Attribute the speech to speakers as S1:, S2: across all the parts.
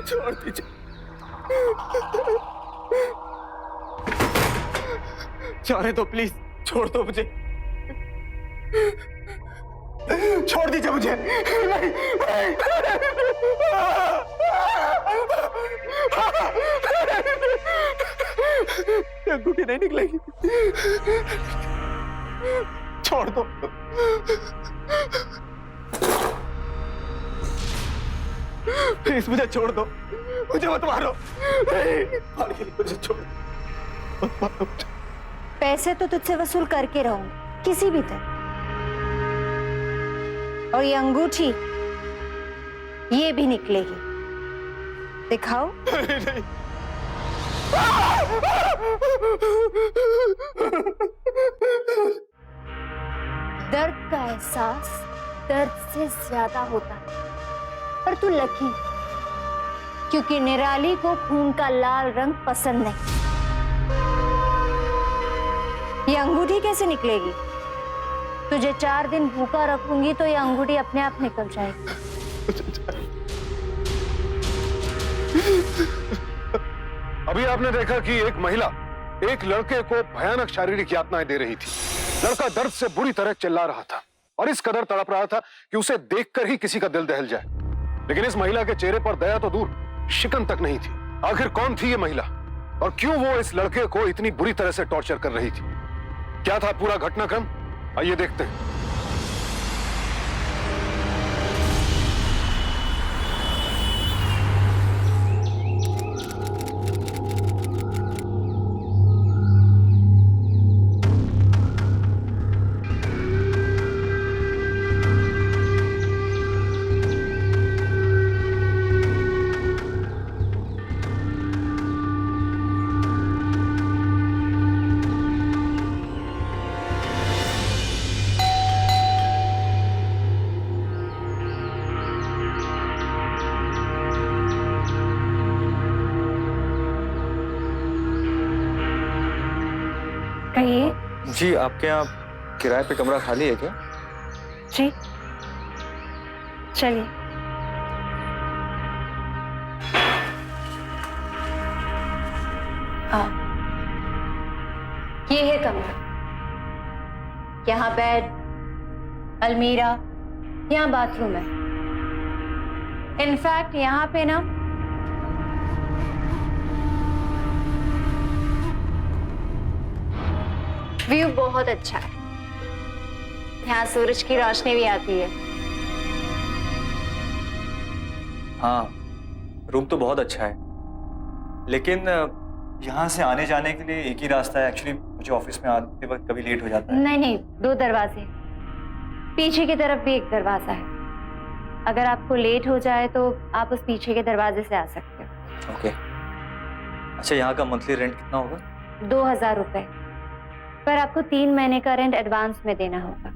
S1: छोड़ दीजिए। जाने दो प्लीज, छोड़ दो मुझे, छोड़ दीजिए मुझे। नहीं, अंगूठी नहीं निकलेगी, छोड़ दो। प्लीज मुझे छोड़ दो, मुझे मत मारो, मुझे छोड़ दो, मत मारो।
S2: पैसे तो तुझसे वसूल करके रहूंगी किसी भी तरह, और ये अंगूठी ये भी निकलेगी। दिखाओ।
S1: नहीं।
S2: दर्द का एहसास दर्द से ज्यादा होता है, पर तू लकी, क्योंकि निराली को खून का लाल रंग पसंद नहीं। ये अंगूठी कैसे निकलेगी? तुझे 4 दिन भूखा रखूंगी तो ये अंगूठी अपने आप निकल जाएगी।
S3: अभी आपने देखा कि एक महिला एक लड़के को भयानक शारीरिक यातनाएं दे रही थी। लड़का दर्द से बुरी तरह चिल्ला रहा था और इस कदर तड़प रहा था कि उसे देखकर ही किसी का दिल दहल जाए। लेकिन इस महिला के चेहरे पर दया तो दूर, शिकन तक नहीं थी। आखिर कौन थी ये महिला और क्यों वो इस लड़के को इतनी बुरी तरह से टॉर्चर कर रही थी? क्या था पूरा घटनाक्रम, आइए देखते हैं।
S2: कहिए।
S4: जी, आपके यहाँ किराए पे कमरा खाली है क्या?
S2: जी, चलिए। ये है कमरा, यहाँ बेड, अलमीरा, यहाँ बाथरूम है। इनफैक्ट यहाँ पे ना व्यू बहुत अच्छा है, यहाँ सूरज की रोशनी भी आती है।
S4: हाँ, रूम तो बहुत अच्छा है, लेकिन यहाँ से आने जाने के लिए एक ही रास्ता है। एक्चुअली मुझे ऑफिस में आते वक्त कभी लेट हो जाता है।
S2: नहीं नहीं, 2 दरवाजे, पीछे की तरफ भी एक दरवाजा है। अगर आपको लेट हो जाए तो आप उस पीछे के दरवाजे से आ सकते हो।
S4: ओके। अच्छा, यहाँ का मंथली रेंट कितना होगा?
S2: 2000 रुपए, पर आपको 3 महीने का रेंट एडवांस में देना होगा।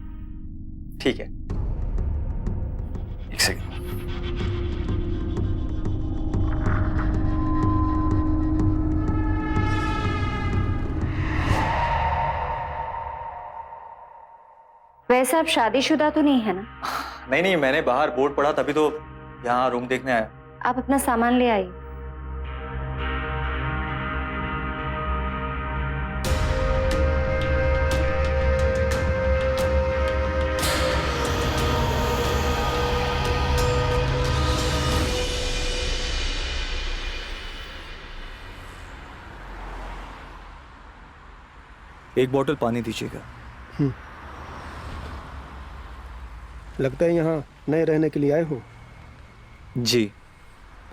S4: ठीक है, एक सेकंड।
S2: वैसे आप शादीशुदा तो नहीं है ना?
S4: नहीं नहीं, मैंने बाहर बोर्ड पढ़ा तभी तो यहाँ रूम देखने आया।
S2: आप अपना सामान ले आइए।
S4: एक बोतल पानी दीजिएगा।
S5: लगता है यहाँ नए रहने के लिए आए हो।
S4: जी।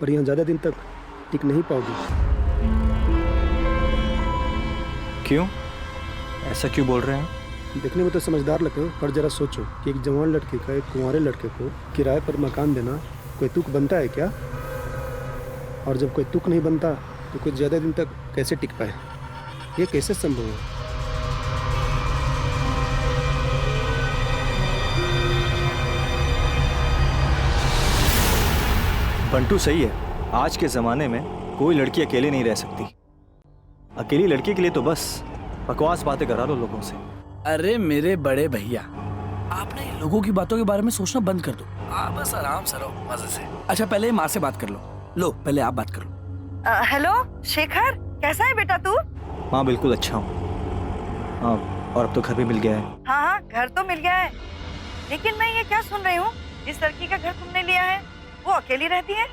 S5: पर यहाँ ज़्यादा दिन तक टिक नहीं पाओगे।
S4: क्यों? ऐसा क्यों बोल रहे हैं?
S5: देखने में तो समझदार लगते हो, पर जरा सोचो कि एक जवान लड़के का एक कुंवारे लड़के को किराए पर मकान देना कोई तुक बनता है क्या? और जब कोई तुक नहीं बनता तो कुछ ज़्यादा दिन तक कैसे टिक पाए? ये कैसे संभव है?
S4: बंटू सही है, आज के ज़माने में कोई लड़की अकेले नहीं रह सकती। अकेली लड़की के लिए तो बस बकवास बातें करा लो लोगों से।
S6: अरे मेरे बड़े भैया, आप ना इन लोगों की बातों के बारे में सोचना बंद कर दो। आप बस आराम से रहो, मजे से। अच्छा पहले माँ से बात कर लो, पहले आप बात करो।
S7: हेलो शेखर, कैसा है बेटा तू?
S4: माँ बिल्कुल अच्छा हूँ। और अब तो घर भी मिल गया है।
S7: हाँ हाँ, घर तो मिल गया है, लेकिन मैं ये क्या सुन रही हूँ, जिस लड़की का घर तुमने लिया है वो अकेली रहती है?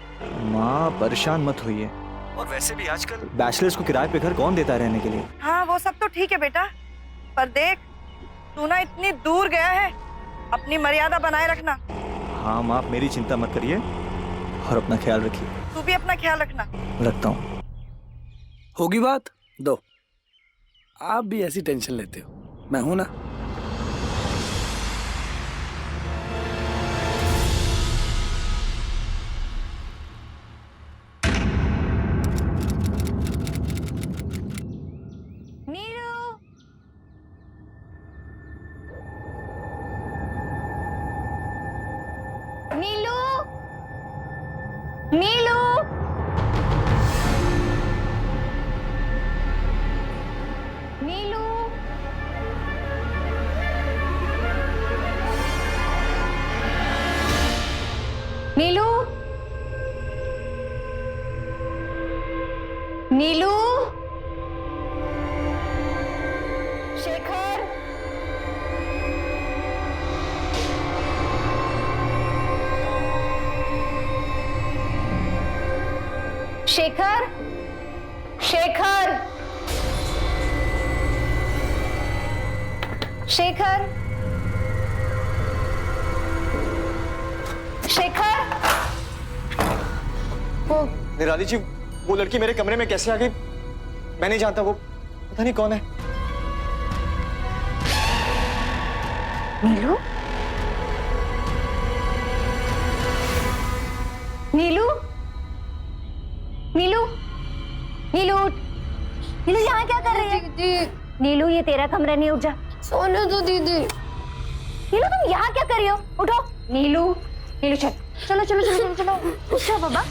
S4: माँ परेशान मत होइए, और वैसे भी आजकल बैचलर्स को किराए पे घर कौन देता है रहने के लिए।
S7: हाँ वो सब तो ठीक है बेटा, पर देख तू ना इतनी दूर गया है, अपनी मर्यादा बनाए रखना।
S4: हाँ माँ, आप मेरी चिंता मत करिए और अपना ख्याल रखिए।
S7: तू भी अपना ख्याल रखना।
S4: रखता हूँ।
S6: होगी बात दो, आप भी ऐसी टेंशन लेते हो, मैं हूं ना।
S2: नीलू, नीलू, नीलू, नीलू, नीलू, नीलू, शेखर, शेखर, शेखर, शेखर, शेखर, वो
S4: निराली जी, वो लड़की मेरे कमरे में कैसे आ गई मैं नहीं जानता, वो पता नहीं कौन है।
S2: नीलू, नीलू, नीलू, नीलू उठ। नीलू यहाँ क्या कर रही है? दीदी, नीलू ये तेरा कमरा नहीं, उठ जा। सोने दो दीदी। नीलू तुम यहाँ क्या कर रही हो? उठो। नीलू, नीलू चल, चलो चलो चलो चलो चलो। उठ जाओ बाबा।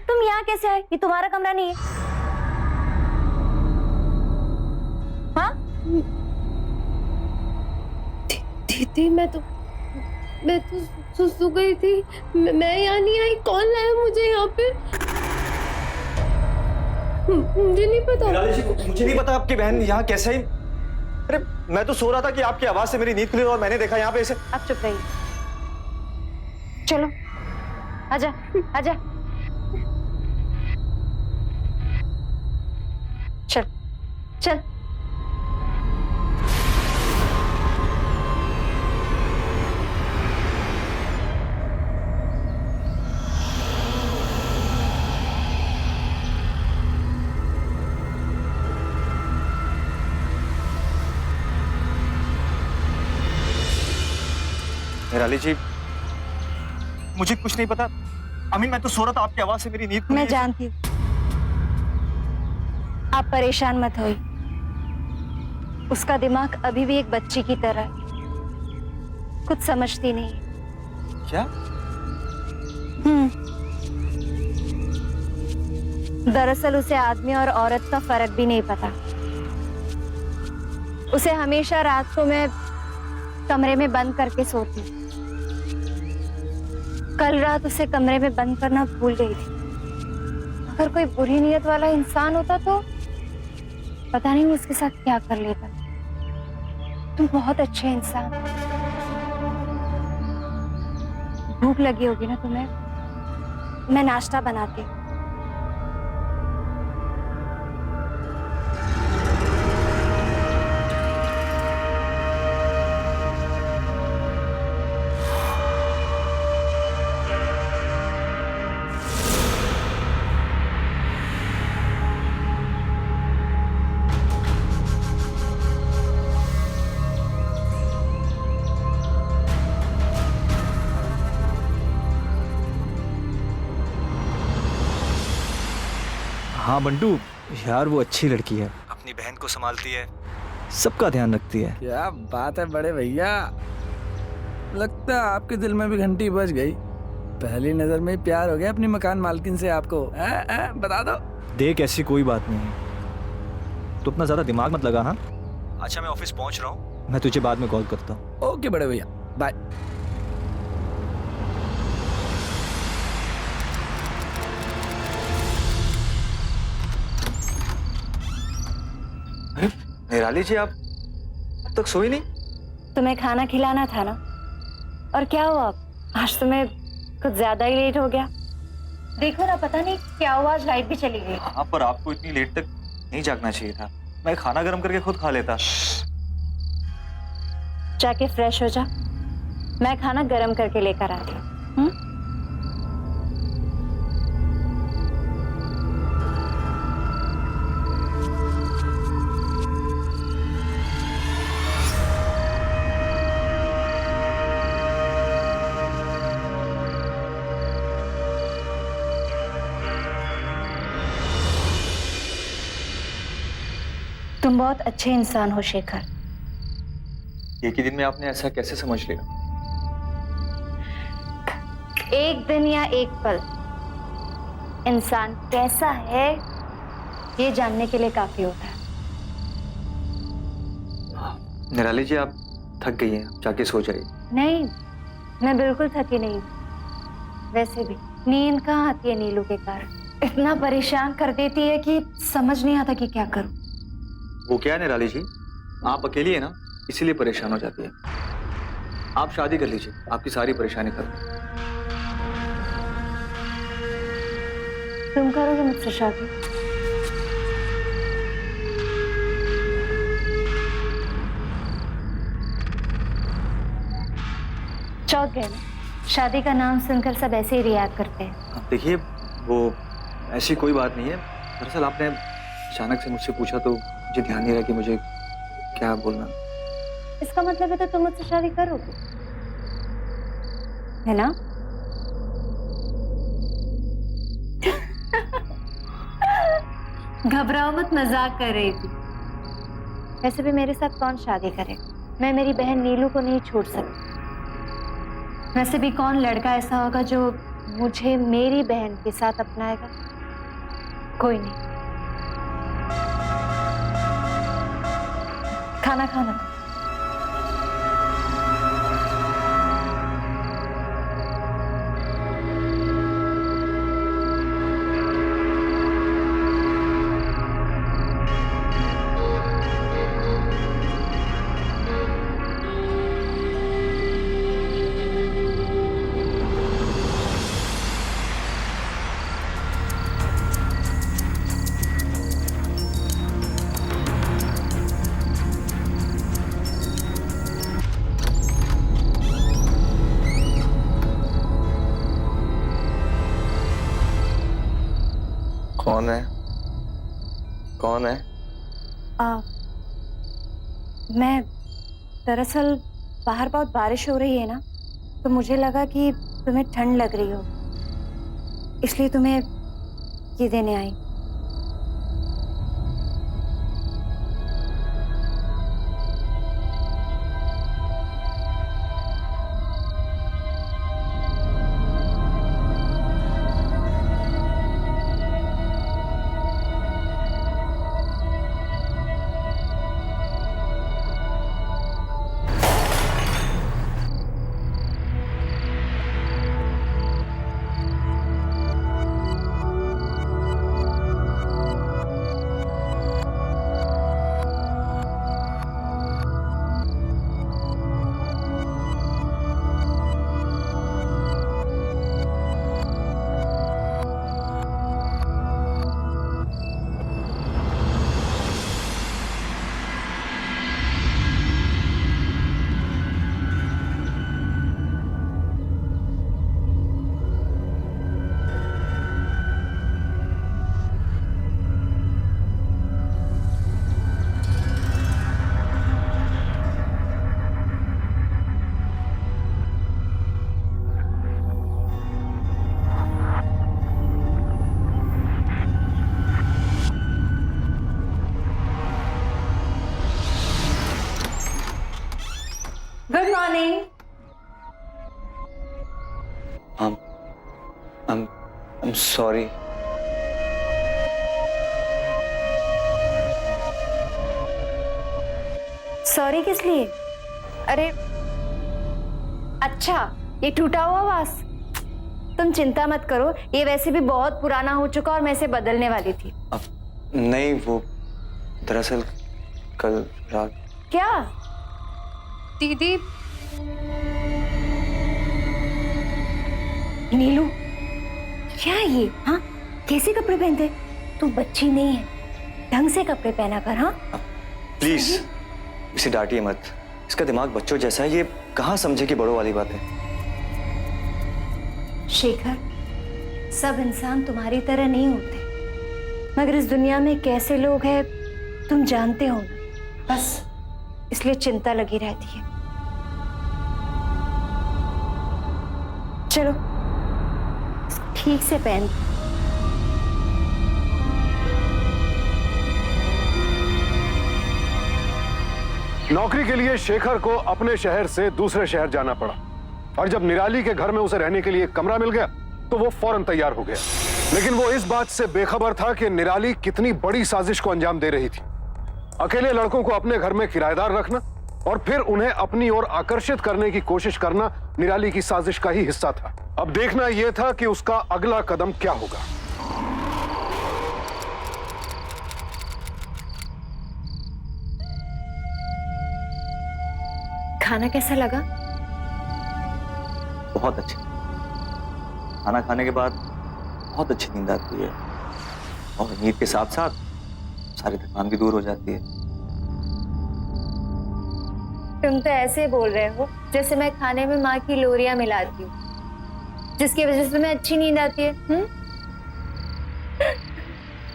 S2: तुम यहाँ कैसे आए? ये तुम्हारा कमरा नहीं है। हाँ?
S8: दीदी मैं तो सो गई थी, मैं यहाँ नहीं आई। कौन लाया मुझे यहाँ पे? मुझे नहीं पता।
S4: निराली जी, मुझे नहीं पता आपकी बहन यहाँ कैसे आई। अरे मैं तो सो रहा था कि आपकी आवाज से मेरी नींद खुली और मैंने देखा यहाँ पे इसे।
S2: अब चुप रहिए। चलो आजा आजा। चल चल।
S4: निराली जी, मुझे कुछ नहीं पता। अमीन, मैं तो सो रहा था, आपकी आवाज से मेरी नींद खुली।
S2: मैं जानती हूँ, आप परेशान मत होइए। उसका दिमाग अभी भी एक बच्ची की तरह है, कुछ समझती नहीं है।
S4: क्या?
S2: दरअसल उसे आदमी और औरत का फर्क भी नहीं पता। उसे हमेशा रात को मैं कमरे में बंद करके सोती। कल रात उसे कमरे में बंद करना भूल गई थी। अगर कोई बुरी नीयत वाला इंसान होता तो पता नहीं उसके साथ क्या कर लेता। तुम बहुत अच्छे इंसान। भूख लगी होगी ना तुम्हें? मैं नाश्ता बनाती हूँ।
S4: हाँ बंटू, यार वो अच्छी लड़की है, अपनी बहन को संभालती है, सबका ध्यान रखती है।
S6: क्या बात है बड़े भैया, लगता है आपके दिल में भी घंटी बज गई। पहली नजर में ही प्यार हो गया अपनी मकान मालकिन से आपको। बता दो।
S4: देख, ऐसी कोई बात नहीं है, तो अपना ज्यादा दिमाग मत लगा। हाँ अच्छा, मैं ऑफिस पहुंच रहा हूँ,
S9: मैं तुझे बाद में कॉल करता हूँ।
S6: ओके बड़े भैया, बाय।
S4: अरे निराली जी, आप अब तक सोई नहीं?
S2: तुम्हें खाना खिलाना था ना, और क्या हुआ आज तुम्हें कुछ ज्यादा ही लेट हो गया। देखो ना, पता नहीं क्या हुआ, आज लाइट भी चली गई।
S4: हाँ, पर आपको इतनी लेट तक नहीं जागना चाहिए था। मैं खाना गर्म करके खुद खा लेता।
S2: जाके फ्रेश हो जा, मैं खाना गर्म करके लेकर आती हूँ। तुम बहुत अच्छे इंसान हो शेखर।
S4: एक ही दिन में आपने ऐसा कैसे समझ लिया?
S2: एक दिन या एक पल इंसान कैसा है ये जानने के लिए काफी होता है।
S4: निराली जी, आप थक गई हैं, जाके सो जाइए।
S2: नहीं, मैं बिल्कुल थकी नहीं हूँ। वैसे भी नींद कहाँ आती है नीलू के कारण, इतना परेशान कर देती है कि समझ नहीं आता कि क्या करूं।
S4: वो क्या है निराली जी, आप अकेली है ना, इसीलिए परेशान हो जाती है। आप शादी कर लीजिए, आपकी सारी परेशानी खत्म।
S2: तुम करोगे मुझसे शादी? चौंक गए ना, शादी का नाम सुनकर सब ऐसे ही रिएक्ट करते हैं।
S4: देखिए, वो ऐसी कोई बात नहीं है। दरअसल आपने अचानक से मुझसे पूछा तो मुझे ध्यान नहीं रहा कि मुझे क्या बोलना।
S2: इसका मतलब है तो तुम मुझसे शादी करोगे, है ना? घबराओ मत, मजाक कर रही थी। वैसे भी मेरे साथ कौन शादी करेगा? मैं मेरी बहन नीलू को नहीं छोड़ सकती। वैसे भी कौन लड़का ऐसा होगा जो मुझे मेरी बहन के साथ अपनाएगा? कोई नहीं। खाना खाना।
S4: कौन है? कौन है?
S2: मैं दरअसल बाहर बहुत बारिश हो रही है ना, तो मुझे लगा कि तुम्हें ठंड लग रही हो, इसलिए तुम्हें ये देने आई। Good morning.
S4: I'm sorry.
S2: Sorry किस लिए? अरे अच्छा, ये टूटा हुआ वास। तुम चिंता मत करो, ये वैसे भी बहुत पुराना हो चुका और मैं इसे बदलने वाली थी।
S4: नहीं, वो दरअसल कल रात।
S2: क्या?
S8: दीदी
S2: नीलू, क्या ये? हाँ, कैसे कपड़े पहनते? तू बच्ची नहीं है, ढंग से कपड़े पहना कर। हाँ
S4: प्लीज इसे डांटिए मत, इसका दिमाग बच्चों जैसा है, ये कहाँ समझे कि बड़ों वाली बात है।
S2: शेखर, सब इंसान तुम्हारी तरह नहीं होते, मगर इस दुनिया में कैसे लोग हैं तुम जानते हो ना, बस इसलिए चिंता लगी रहती है। चलो इसको ठीक से पहन।
S3: नौकरी के लिए शेखर को अपने शहर से दूसरे शहर जाना पड़ा और जब निराली के घर में उसे रहने के लिए एक कमरा मिल गया तो वो फौरन तैयार हो गया। लेकिन वो इस बात से बेखबर था कि निराली कितनी बड़ी साजिश को अंजाम दे रही थी। अकेले लड़कों को अपने घर में किराएदार रखना और फिर उन्हें अपनी ओर आकर्षित करने की कोशिश करना निराली की साजिश का ही हिस्सा था। अब देखना यह था कि उसका अगला कदम क्या होगा।
S2: खाना कैसा लगा?
S4: बहुत अच्छे। खाना खाने के बाद बहुत अच्छी नींद आती है और नींद के साथ साथ सारी थकान भी दूर हो जाती है।
S2: तुम तो ऐसे बोल रहे हो जैसे मैं खाने में माँ की लोरियां मिलाती हूँ, जिसकी वजह से तुम्हें अच्छी नींद आती है।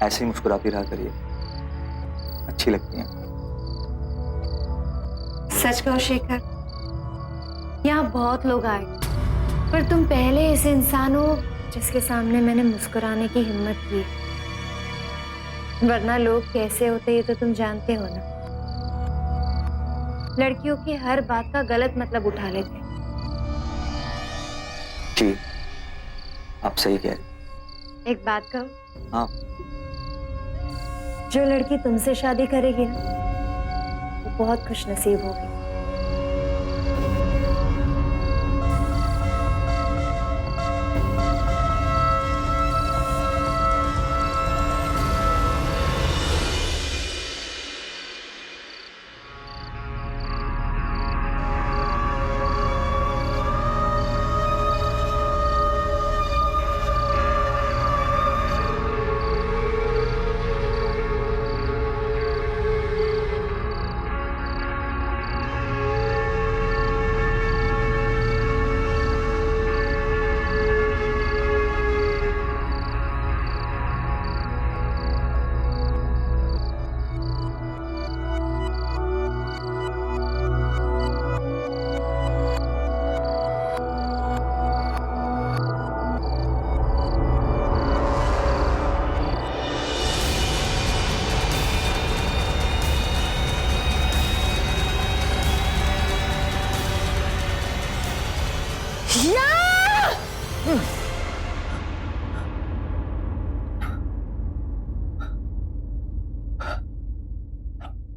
S4: ऐसे ही मुस्कुराती रहा करिए, अच्छी लगती हैं।
S2: सच कहो शेखर, यहाँ बहुत लोग आए पर तुम पहले ऐसे इंसान हो जिसके सामने मैंने मुस्कुराने की हिम्मत की, वरना लोग कैसे होते ये तो तुम जानते हो ना। लड़कियों की हर बात का गलत मतलब उठा लेते।
S4: जी आप सही कह रही।
S2: एक बात कहो,
S4: हाँ।
S2: जो लड़की तुमसे शादी करेगी ना वो बहुत खुशनसीब होगी।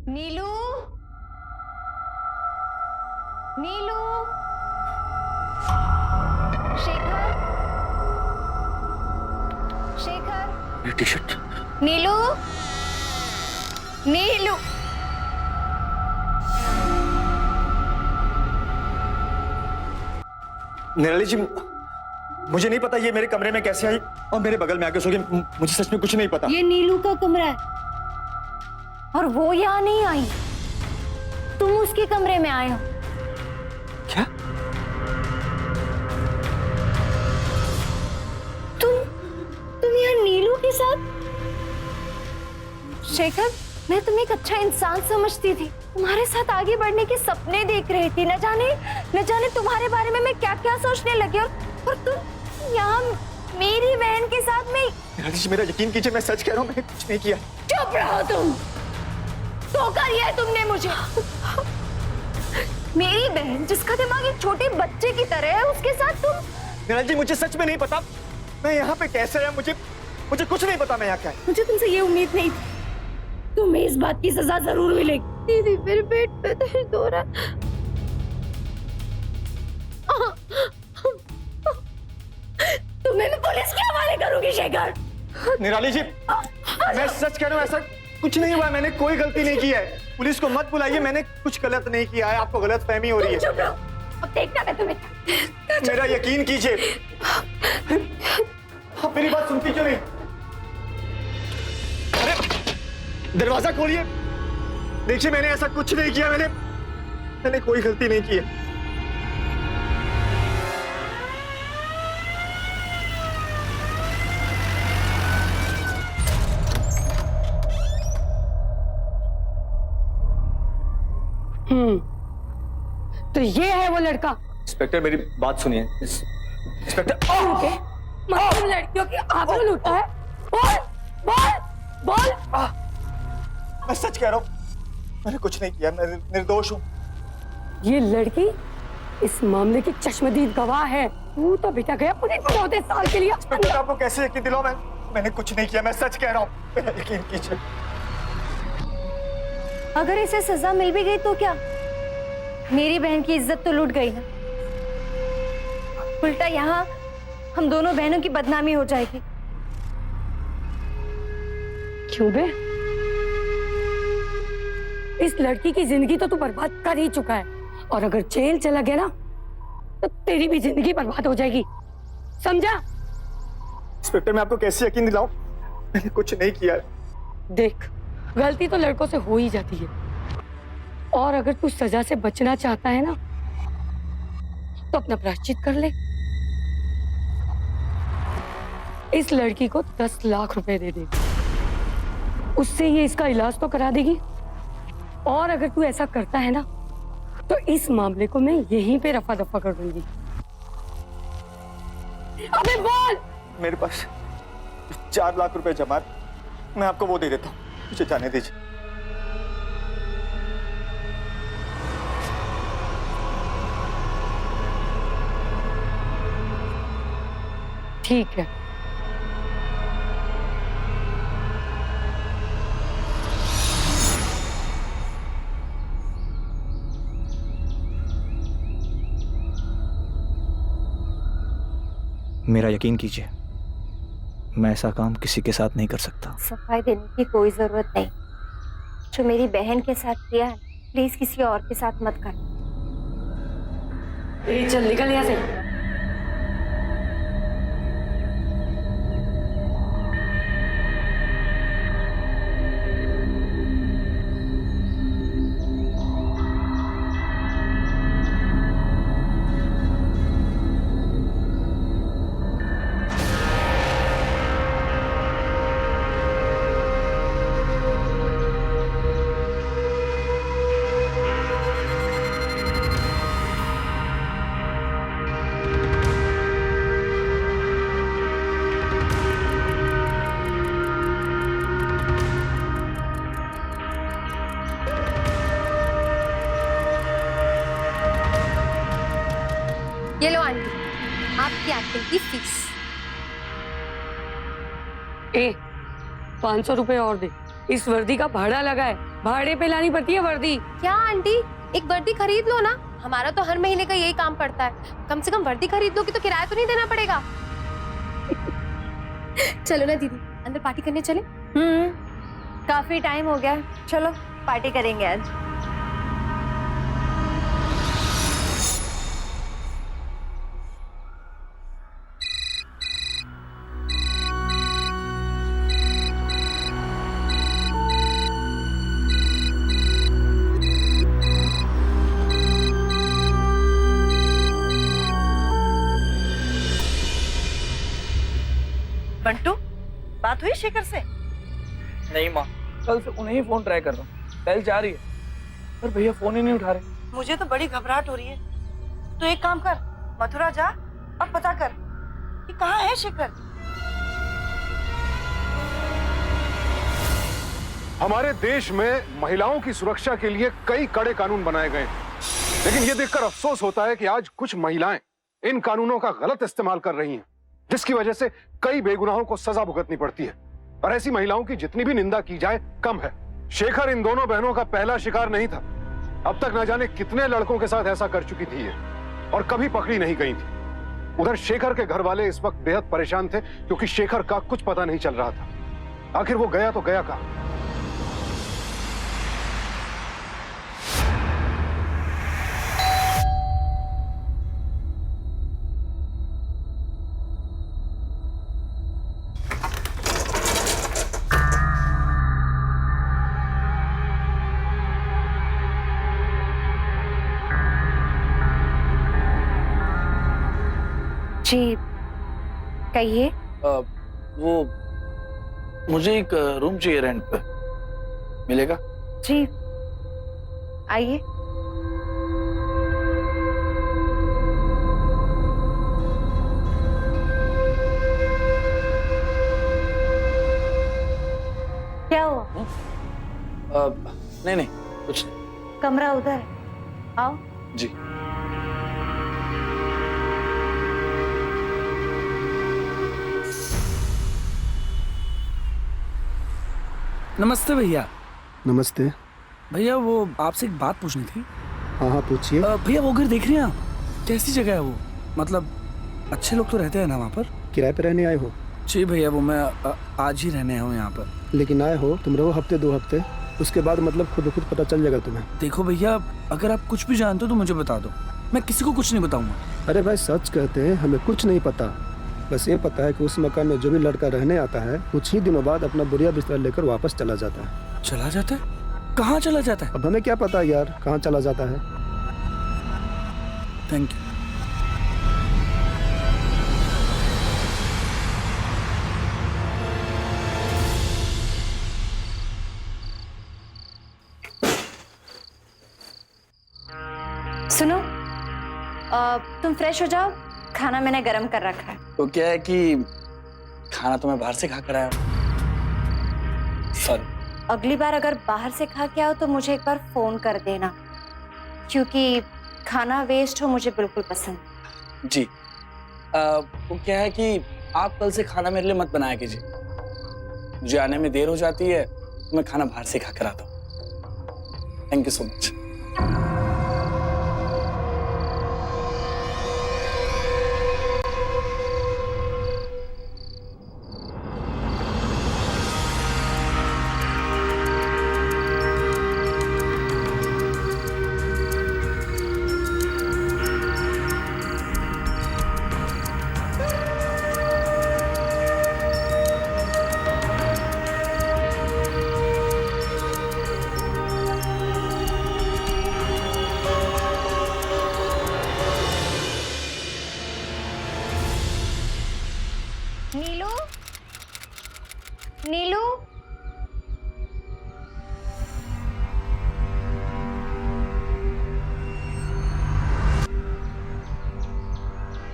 S2: नीलू, नीलू, शेखर, शेखर,
S4: ये टी शर्ट।
S2: नीलू, नीलू।
S4: निराली जी, मुझे नहीं पता ये मेरे कमरे में कैसे आई और मेरे बगल में आके सो गई। मुझे सच में कुछ नहीं पता।
S2: ये नीलू का कमरा है और वो यहाँ नहीं आई, तुम उसके कमरे में आए हो।
S4: क्या?
S2: तुम यहाँ नीलू के साथ? शेखर, मैं तुम्हें एक अच्छा इंसान समझती थी, तुम्हारे साथ आगे बढ़ने के सपने देख रही थी। न जाने तुम्हारे बारे में मैं क्या क्या सोचने लगी और तुम यहाँ मेरी बहन के साथ में।
S4: निराली जी मेरा यकीन कीजिए, मैं सच कह रहा हूँ, मैंने कुछ नहीं किया।
S2: चुप रहो तुम, धोखा दिया है तुमने मुझे। मेरी बहन जिसका दिमाग एक छोटे बच्चे की तरह है, उसके साथ तुम।
S4: निराली जी मुझे सच में नहीं पता मैं यहाँ पे कैसे आया, मुझे कुछ नहीं पता मैं यहाँ क्या है।
S2: मुझे तुमसे ये उम्मीद नहीं थी, तुम्हें इस बात की सजा जरूर मिलेगी।
S8: दीदी मेरे पेट पे दर्द हो रहा है। तुम्हें मैं पुलिस के हवाले करूंगी शेखर।
S1: निराली जी, मैं सच कह रहा हूँ, ऐसा कुछ नहीं हुआ, मैंने कोई गलती नहीं की है। पुलिस को मत बुलाइए, मैंने कुछ गलत नहीं किया है, आपको गलत फहमी हो रही है।
S8: चुप रहो, अब देखना मैं तुम्हें।
S1: मेरा यकीन कीजिए। आप मेरी बात सुनती क्यों नहीं? अरे दरवाजा खोलिए, देखिए मैंने ऐसा कुछ नहीं किया, मैंने कोई गलती नहीं की है।
S8: तो ये है वो लड़का।
S4: इंस्पेक्टर मेरी बात सुनिए। इंस्पेक्टर
S8: मतलब लड़कियों की आबरू लूटा है। बोल बोल बोल।
S1: मैं सच कह रहा हूँ, मैंने कुछ नहीं किया, मैं निर्दोष हूँ।
S8: ये लड़की इस मामले की चश्मदीद गवाह है। तू तो बेटा गया पूरे 14 साल के लिए।
S1: आपको कैसे यकीन दिलाऊं? मैंने कुछ नहीं किया, मैं सच कह रहा हूँ, मेरा यकीन कीजिए।
S2: अगर इसे सजा मिल भी गई तो क्या? मेरी बहन की इज्जत तो लूट गई ना। उल्टा यहाँ हम दोनों बहनों की बदनामी हो जाएगी।
S8: क्यों बे? इस लड़की की जिंदगी तो तू बर्बाद कर ही चुका है, और अगर जेल चला गया ना तो तेरी भी जिंदगी बर्बाद हो जाएगी, समझा?
S1: इंस्पेक्टर, मैं आपको कैसे यकीन दिलाऊं? मैंने कुछ नहीं किया।
S8: देख, गलती तो लड़कों से हो ही जाती है, और अगर तू सजा से बचना चाहता है ना तो अपना प्रायश्चित कर ले। इस लड़की को 10 लाख रुपए दे दे, उससे ये इसका इलाज तो करा देगी। और अगर तू ऐसा करता है ना तो इस मामले को मैं यहीं पे रफा दफा कर दूंगी। अबे बोल।
S1: मेरे पास 4 लाख रुपए जमा, मैं आपको वो दे देता हूँ, मुझे जाने दीजिए।
S8: ठीक है।
S5: मेरा यकीन कीजिए, मैं ऐसा काम किसी के साथ नहीं कर सकता।
S2: सफाई देने की कोई जरूरत नहीं। जो मेरी बहन के साथ किया है, प्लीज किसी और के साथ मत कर।
S8: चल निकल यहाँ से।
S2: ये लो आंटी, आपकी एक्टिंग की फीस।
S8: 500 रुपए और दे, इस वर्दी का भाड़ा लगा है, भाड़े पे लानी पड़ती है वर्दी।
S9: क्या आंटी, एक वर्दी खरीद लो ना, हमारा तो हर महीने का यही काम पड़ता है। कम से कम वर्दी खरीद लोगी तो किराया तो नहीं देना पड़ेगा। चलो ना दीदी, अंदर पार्टी करने चले।
S2: काफी टाइम हो गया, चलो पार्टी करेंगे आज।
S7: बंटू, बात हुई शेखर से?
S6: नहीं माँ, कल से उन्हें ही फोन ट्राई कर रहा हूँ, पहल जा रही है पर भैया फोन ही नहीं उठा रहे।
S7: मुझे तो बड़ी घबराहट हो रही है। तो एक काम कर, मथुरा जा और पता कर कि कहाँ है शेखर।
S3: हमारे देश में महिलाओं की सुरक्षा के लिए कई कड़े कानून बनाए गए हैं, लेकिन यह देखकर अफसोस होता है कि आज कुछ महिलाएं इन कानूनों का गलत इस्तेमाल कर रही हैं, जिसकी वजह से कई बेगुनाहों को सजा भुगतनी पड़ती है। और ऐसी महिलाओं की जितनी भी निंदा की जाए कम है। शेखर इन दोनों बहनों का पहला शिकार नहीं था। अब तक न जाने कितने लड़कों के साथ ऐसा कर चुकी थी ये, और कभी पकड़ी नहीं गई थी। उधर शेखर के घर वाले इस वक्त बेहद परेशान थे क्योंकि शेखर का कुछ पता नहीं चल रहा था। आखिर वो गया तो गया कहां?
S7: जी कहिए।
S6: वो मुझे एक रूम चाहिए रेंट पे, मिलेगा?
S7: जी आइए।
S2: क्या हुआ?
S6: नहीं नहीं, कुछ नहीं।
S2: कमरा उधर है, आओ।
S6: जी। नमस्ते भैया।
S5: नमस्ते।
S6: भैया वो आपसे एक बात पूछनी थी।
S5: हाँ हाँ पूछिए।
S6: भैया वो घर देख रहे हैं आप? कैसी जगह है वो? मतलब अच्छे लोग तो रहते हैं ना वहाँ पर?
S5: किराए पे रहने आए हो?
S6: जी भैया, वो मैं आज ही रहने आया हूँ यहाँ पर।
S5: लेकिन आए हो, तुम रहो हफ्ते 2 हफ्ते, उसके बाद मतलब खुद ब खुद पता चल जाएगा तुम्हें।
S6: देखो भैया, अगर आप कुछ भी जानते हो तो मुझे बता दो, मैं किसी को कुछ नहीं बताऊंगा।
S5: अरे भाई सच कहते हैं, हमें कुछ नहीं पता। बस ये पता है कि उस मकान में जो भी लड़का रहने आता है कुछ ही दिनों बाद अपना बोरिया बिस्तर लेकर वापस चला जाता है।
S6: चला जाता है? कहाँ चला जाता है?
S5: अब हमें क्या पता यार कहाँ चला जाता है।
S6: Thank you.
S2: सुनो, तुम फ्रेश हो जाओ, खाना मैंने गरम कर रखा है।
S6: तो क्या है कि खाना तो मैं बाहर से खा कर आया हूँ। सॉरी।
S2: अगली बार अगर बाहर से खा के आओ तो मुझे एक बार फोन कर देना, क्योंकि खाना वेस्ट हो मुझे बिल्कुल पसंद।
S6: जी। वो क्या है कि आप कल से खाना मेरे लिए मत बनाया कीजिए, मुझे आने में देर हो जाती है तो मैं खाना बाहर से खा कर आता हूँ। Thank you so much.
S2: Neelu, Neelu,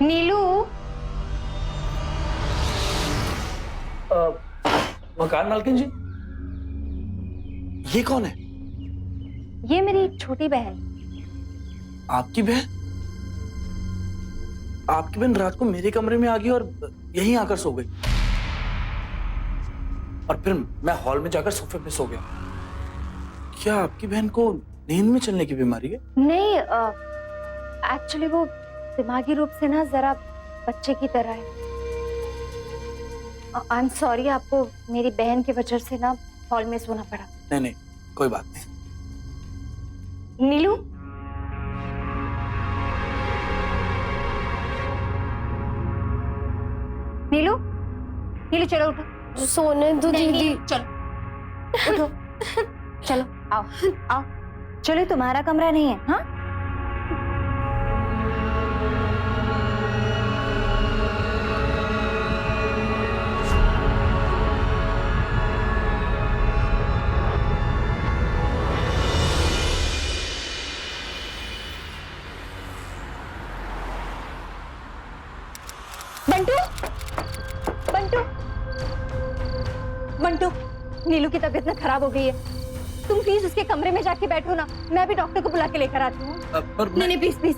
S2: Neelu.
S6: मकान मालकिन जी, ये कौन है?
S2: ये मेरी छोटी बहन।
S6: आपकी बहन? आपकी बहन रात को मेरे कमरे में आ गई और यहीं आकर सो गई, और फिर मैं हॉल में जाकर सोफे पे सो गया। क्या आपकी बहन को नींद में चलने की बीमारी है?
S2: नहीं, एक्चुअली वो दिमागी रूप से ना जरा बच्चे की तरह है। आई एम सॉरी, आपको मेरी बहन की वजह से ना हॉल में सोना पड़ा।
S6: नहीं नहीं, कोई बात नहीं।
S2: नीलू, नीलू, नीलू चलो उठो।
S9: सोने दो दीदी।
S2: चलो उठो, चलो आओ आओ। चलो ये तुम्हारा कमरा नहीं है। हाँ बंटू, बंटू, बंटू, नीलू की तबीयत ना खराब हो गई है, तुम प्लीज उसके कमरे में जाके बैठो ना, मैं भी डॉक्टर को बुला के लेकर आती हूँ। नहीं नहीं प्लीज प्लीज,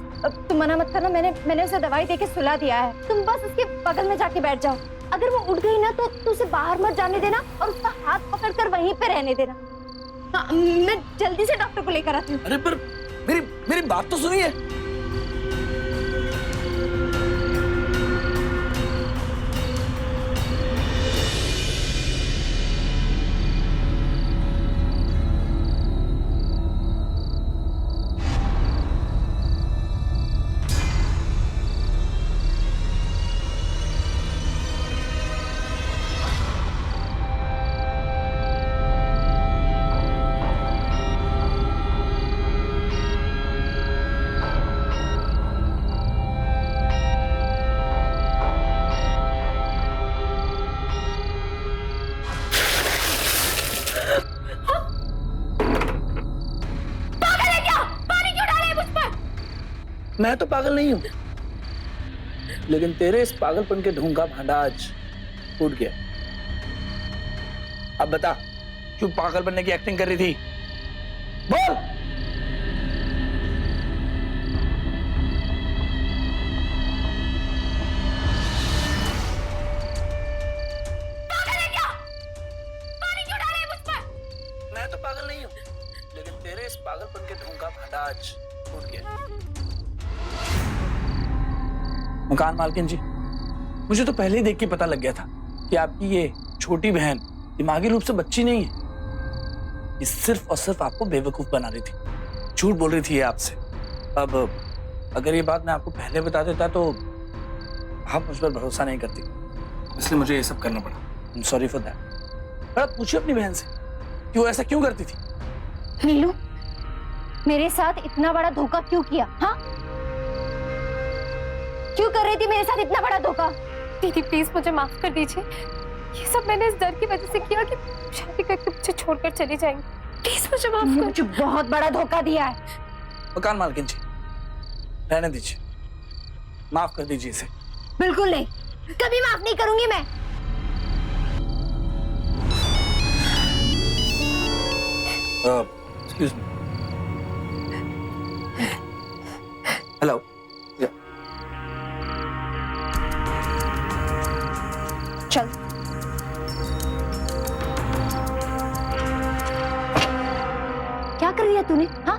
S2: तुम मना मत करना, मैंने उसे दवाई देके सुला दिया है, तुम बस उसके बगल में जाके बैठ जाओ। अगर वो उठ गई ना तो उसे बाहर मत जाने देना और उसका हाथ पकड़कर वहीं पे रहने देना। हाँ, मैं जल्दी से डॉक्टर को लेकर आती हूँ।
S6: अरे पर मेरी मेरी बात तो सुनिए। मैं तो पागल नहीं हूं, लेकिन तेरे इस पागलपन के ढोंग का भांडा आज फूट गया। अब बता, क्यों पागल बनने की एक्टिंग कर रही थी? बोल।
S2: पागल है क्या? पानी क्यों डाले मुझ पर?
S6: मैं तो पागल नहीं हूं, लेकिन तेरे इस पागलपन के ढोंग का भांडा आज फूट गया। मकान मालकिन जी, मुझे तो पहले ही देख के पता लग गया था कि आपकी ये छोटी बहन दिमागी रूप से बच्ची नहीं है। ये सिर्फ और सिर्फ आपको बेवकूफ बना रही थी, झूठ बोल रही थी ये आपसे। अब अगर ये बात मैं आपको पहले बता देता तो आप मुझ पर भरोसा नहीं करती, इसलिए मुझे ये सब करना पड़ा। Sorry for that. आप पूछिए अपनी बहन से कि वो ऐसा क्यों करती थी।
S2: नीलू, मेरे साथ इतना बड़ा धोखा क्यों किया? हाँ, क्यों कर रही थी मेरे साथ इतना बड़ा धोखा?
S9: दीदी प्लीज मुझे माफ कर दीजिए, ये सब मैंने इस डर की वजह से किया कि शादी करके मुझे छोड़कर चली जाएंगी। प्लीज मुझे माफ कर।
S2: मुझे बहुत बड़ा धोखा दिया है।
S6: मकान मालकिन जी, रहने दीजिए, माफ कर दीजिए इसे।
S2: बिल्कुल नहीं, कभी माफ नहीं करूंगी मैं।
S6: Excuse me. हेलो।
S2: चल। क्या कर रही है तूने? हाँ,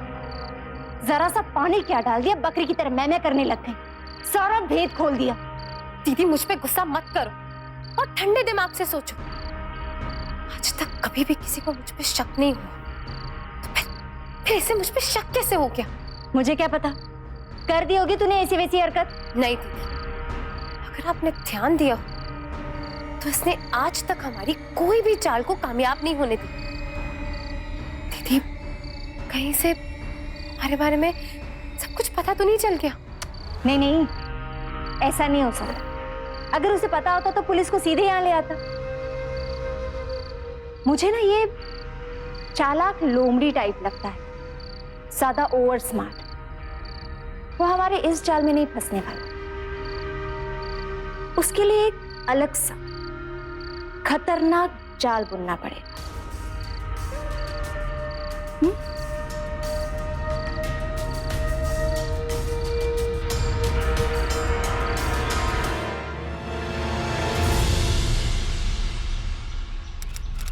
S2: जरा सा पानी क्या डाल दिया, बकरी की तरह मैं करने लग गई, सारा भेद खोल दिया।
S9: दीदी मुझ पे गुस्सा मत करो और ठंडे दिमाग से सोचो। आज तक कभी भी किसी को मुझ पे शक नहीं हुआ, तो फिर इसे मुझ पे शक कैसे हो गया?
S2: मुझे क्या पता, कर दी होगी तूने ऐसी वैसी हरकत।
S9: नहीं दीदी, अगर आपने ध्यान दिया तो इसने आज तक हमारी कोई भी चाल को कामयाब नहीं होने दी। दीदी, कहीं से हमारे बारे में सब कुछ पता तो नहीं चल गया?
S2: नहीं नहीं, ऐसा नहीं हो सकता। अगर उसे पता होता तो पुलिस को सीधे यहाँ ले आता। मुझे ना ये चालाक लोमड़ी टाइप लगता है, ज्यादा ओवर स्मार्ट। वो हमारे इस जाल में नहीं फंसने वाला। उसके लिए एक अलग सा खतरनाक जाल बुनना पड़ेगा।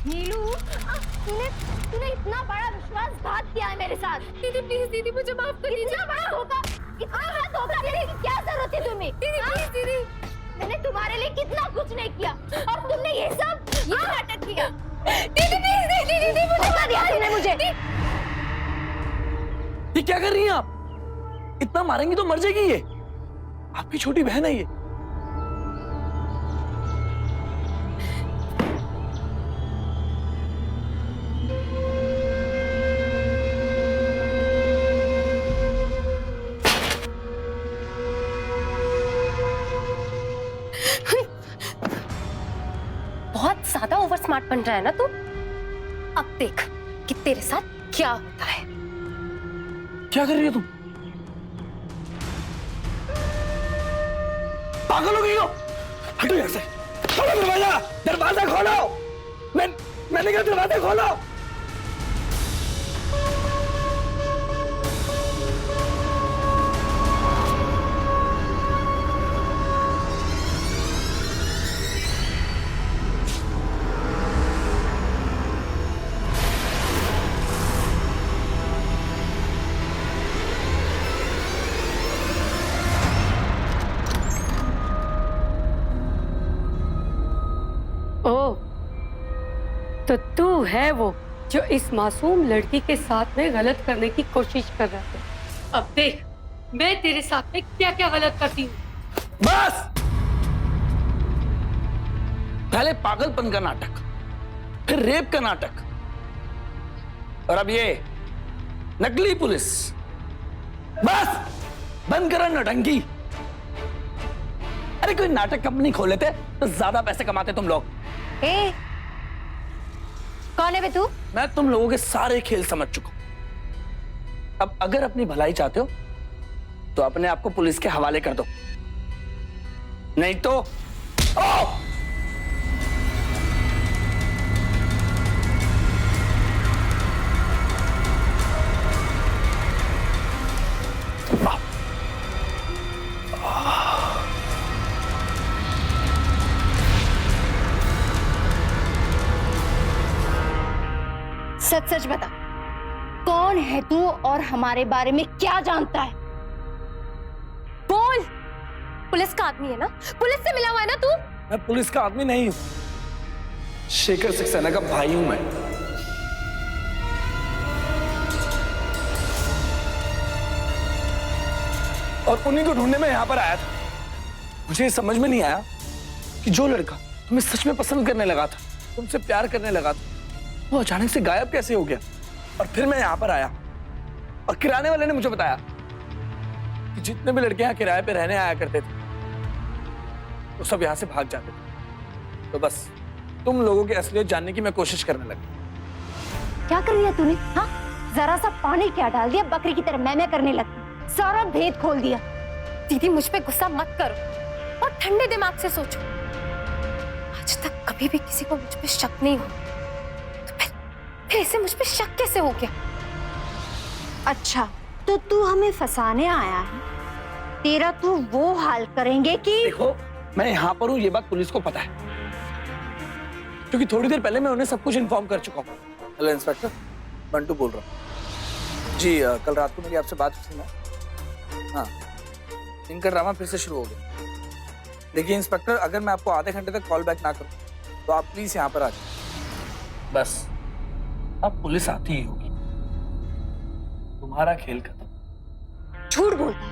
S2: नीलू, तूने इतना बड़ा विश्वासघात किया है मेरे साथ।
S9: दीदी प्लीज, दीदी मुझे माफ कर दीजिए।
S2: इतना बड़ा धोखा देने की क्या जरूरत है तुम्हें?
S9: दीदी प्लीज, दीदी
S2: मैंने तुम्हारे लिए कितना कुछ नहीं किया और तुमने ये नाटक किया।
S9: दीदी प्लीज, दीदी दीदी मुझे
S2: धोखा दिया तुमने मुझे।
S6: ये क्या कर रही हैं आप? इतना मारेंगी तो मर जाएगी ये। आपकी छोटी बहन है ये।
S9: बहुत ज्यादा ओवर स्मार्ट बन रहा है ना तू। अब देख कि तेरे साथ क्या होता है।
S6: क्या कर रही हो तुम? पागल हो गई हो? हटो यहाँ से। खोलो दरवाजा, दरवाजा खोलो। मैंने कहा दरवाजा खोलो।
S8: तो तू है वो जो इस मासूम लड़की के साथ में गलत करने की कोशिश कर रहा है। अब देख मैं तेरे साथ में क्या क्या गलत करती हूँ।
S6: बस! पहले पागलपन का नाटक, फिर रेप का नाटक, और अब ये नकली पुलिस। बस बंद करो नौटंकी। अरे कोई नाटक कंपनी खोले थे तो ज्यादा पैसे कमाते तुम लोग।
S2: ए, कौन है बे तू?
S6: मैं तुम लोगों के सारे खेल समझ चुका हूं। अब अगर अपनी भलाई चाहते हो तो अपने आप को पुलिस के हवाले कर दो, नहीं तो
S2: सच सच बता, कौन है तू और हमारे बारे में क्या जानता है?
S9: बोल। पुलिस का आदमी है ना? पुलिस से मिला हुआ है ना तू?
S6: मैं पुलिस का आदमी नहीं हूं, शेखर सक्सेना का भाई हूं मैं। और उन्हीं को ढूंढने में यहां पर आया था। मुझे समझ में नहीं आया कि जो लड़का तुम्हें सच में पसंद करने लगा था, तुमसे प्यार करने लगा था, वो अचानक से गायब कैसे हो गया। और फिर मैं यहां पर आया और किराने वाले ने मुझे बताया कि जितने भी लड़के यहाँ किराए पे रहने आया करते थे वो सब यहां से भाग जाते थे। तो बस तुम लोगों की असलियत जानने की मैं कोशिश करने लगा।
S2: क्या कर दिया तूने? हाँ, जरा सा पानी क्या डाल दिया, बकरी की तरह मैं करने लगी, सारा भेद खोल दिया।
S9: दीदी मुझ पे गुस्सा मत करो और ठंडे दिमाग से सोचो। आज तक कभी भी किसी को मुझ पे शक नहीं हुआ, तो फिर ऐसे मुझ पे शक कैसे हो गया?
S2: अच्छा, तो तू हमें फंसाने आया है? तेरा तू वो हाल करेंगे कि
S6: देखो मैं यहाँ पर हूँ, ये बात पुलिस को पता है, क्योंकि थोड़ी देर पहले मैं उन्हें सब कुछ इन्फॉर्म कर चुका हूँ। हेलो इंस्पेक्टर, बंटू बोल रहा हूँ जी। कल रात को मेरी आपसे बात हुई थी ना। हाँ, इनका ड्रामा फिर से शुरू हो गया। देखिए इंस्पेक्टर, अगर मैं आपको आधे घंटे तक कॉल बैक ना करूँ तो आप प्लीज यहाँ पर आ जाइए। बस अब पुलिस आती ही होगी, तुम्हारा खेल खत्म।
S2: झूठ बोलता है?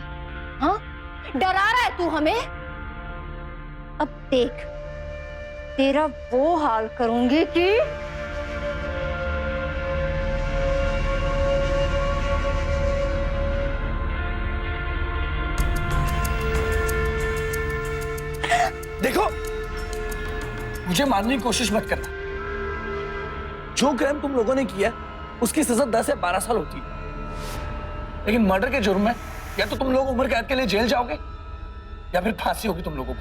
S2: हाँ, डरा रहा है तू हमें? अब देख, तेरा वो हाल करूंगी कि
S6: देखो मुझे मारने की कोशिश मत करना। जो क्राइम तुम लोगों ने किया उसकी सजा 10 या 12 साल होती है, लेकिन मर्डर के जुर्म में या तो तुम लोग उम्र कैद के लिए जेल जाओगे या फिर फांसी होगी तुम लोगों को।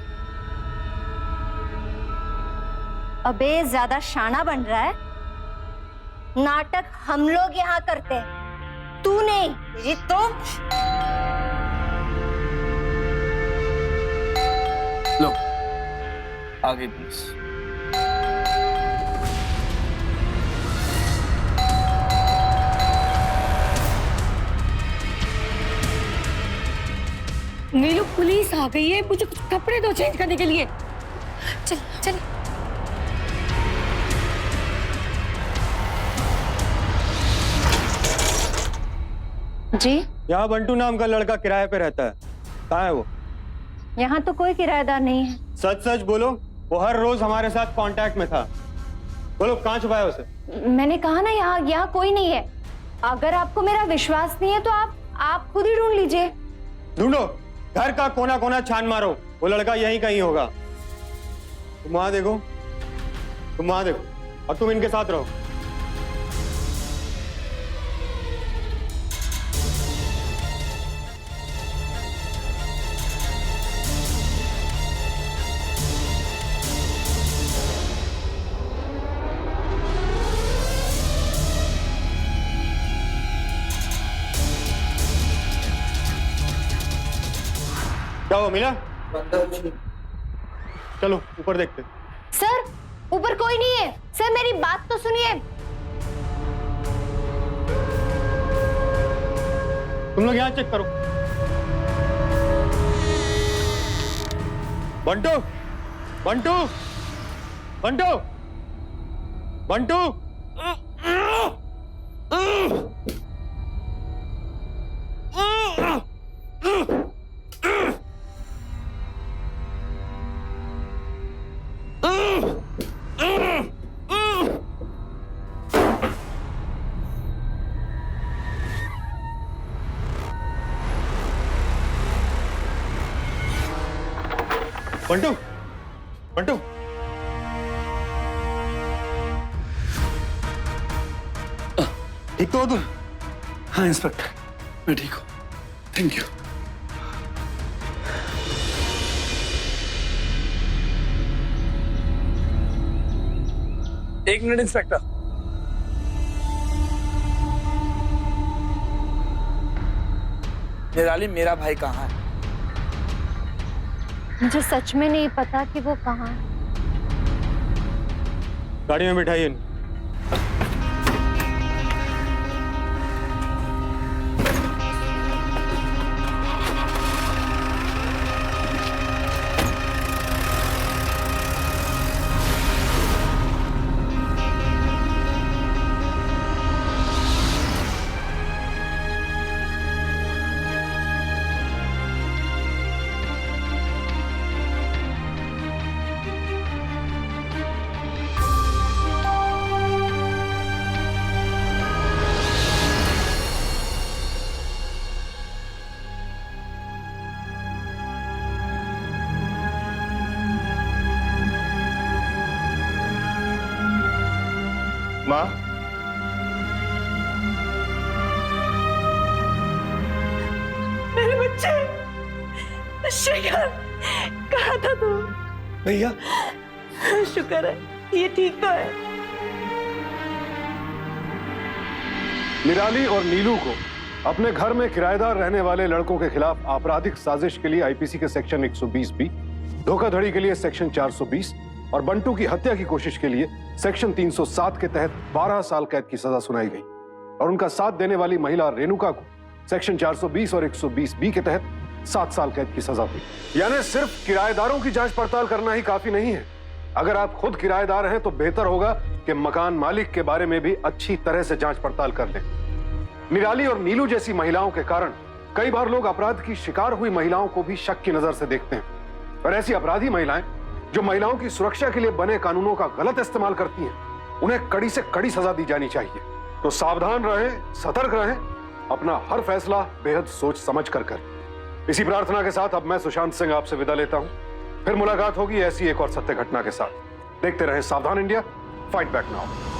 S2: अबे ज्यादा शाना बन रहा है? नाटक हम लोग यहाँ करते हैं, तू नहीं। जी तुम
S6: लो आ गई पुलिस।
S8: नीलू पुलिस आ गई है, मुझे कुछ कपड़े दो चेंज करने के लिए।
S9: चल चल।
S2: जी,
S1: यहाँ बंटू नाम का लड़का किराए पे रहता है, कहाँ है वो?
S2: यहाँ तो कोई किराएदार नहीं है।
S1: सच सच बोलो, वो हर रोज हमारे साथ कांटेक्ट में था। बोलो कहाँ छुपाया उसे?
S2: मैंने कहा ना, यहाँ कोई नहीं है। अगर आपको मेरा विश्वास नहीं है तो आप खुद ही ढूंढ लीजिए।
S1: ढूंढो, घर का कोना कोना छान मारो, वो लड़का यहीं कहीं होगा। तुम वहां देखो, तुम वहां देखो, और तुम इनके साथ रहो। क्या हुआ, मिला? चलो ऊपर देखते।
S2: सर, ऊपर कोई नहीं है। सर मेरी बात तो सुनिए।
S1: तुम लोग यहाँ चेक करो। बंटू, बंटू, बंटू, बंटू बंटू बंटू ठीक तो हो तुम?
S6: हाँ इंस्पेक्टर, मैं ठीक हूँ, थैंक यू। एक मिनट इंस्पेक्टर। निराली, मेरा भाई कहाँ है?
S2: मुझे सच में नहीं पता कि वो कहाँ है।
S1: गाड़ी में बिठाइए इन्हें। माँ,
S7: मेरे बच्चे, शिखर, कहाँ था तू?
S6: भैया,
S7: शुक्र है ये ठीक तो है।
S3: निराली और नीलू को अपने घर में किराएदार रहने वाले लड़कों के खिलाफ आपराधिक साजिश के लिए आईपीसी के सेक्शन 120 बी, धोखाधड़ी के लिए सेक्शन 420 और बंटू की हत्या की कोशिश के लिए सेक्शन 307 के तहत 12 साल कैद की सजा सुनाई गई और उनका साथ देने वाली महिला रेणुका को सेक्शन 420 और 120 बी के तहत 7 साल कैद की सजा हुई। यानी सिर्फ किराएदारों की जांच पड़ताल करना ही काफी नहीं है। अगर आप खुद किराएदार हैं तो बेहतर होगा कि मकान मालिक के बारे में भी अच्छी तरह से जांच पड़ताल कर लें। निराली और नीलू जैसी महिलाओं के कारण कई बार लोग अपराध की शिकार हुई महिलाओं को भी शक की नजर से देखते हैं और ऐसी अपराधी महिलाएं जो महिलाओं की सुरक्षा के लिए बने कानूनों का गलत इस्तेमाल करती हैं, उन्हें कड़ी से कड़ी सजा दी जानी चाहिए। तो सावधान रहें, सतर्क रहें, अपना हर फैसला बेहद सोच समझ कर करें। इसी प्रार्थना के साथ अब मैं सुशांत सिंह आपसे विदा लेता हूं। फिर मुलाकात होगी ऐसी एक और सत्य घटना के साथ। देखते रहें सावधान इंडिया, फाइट बैक नाउ।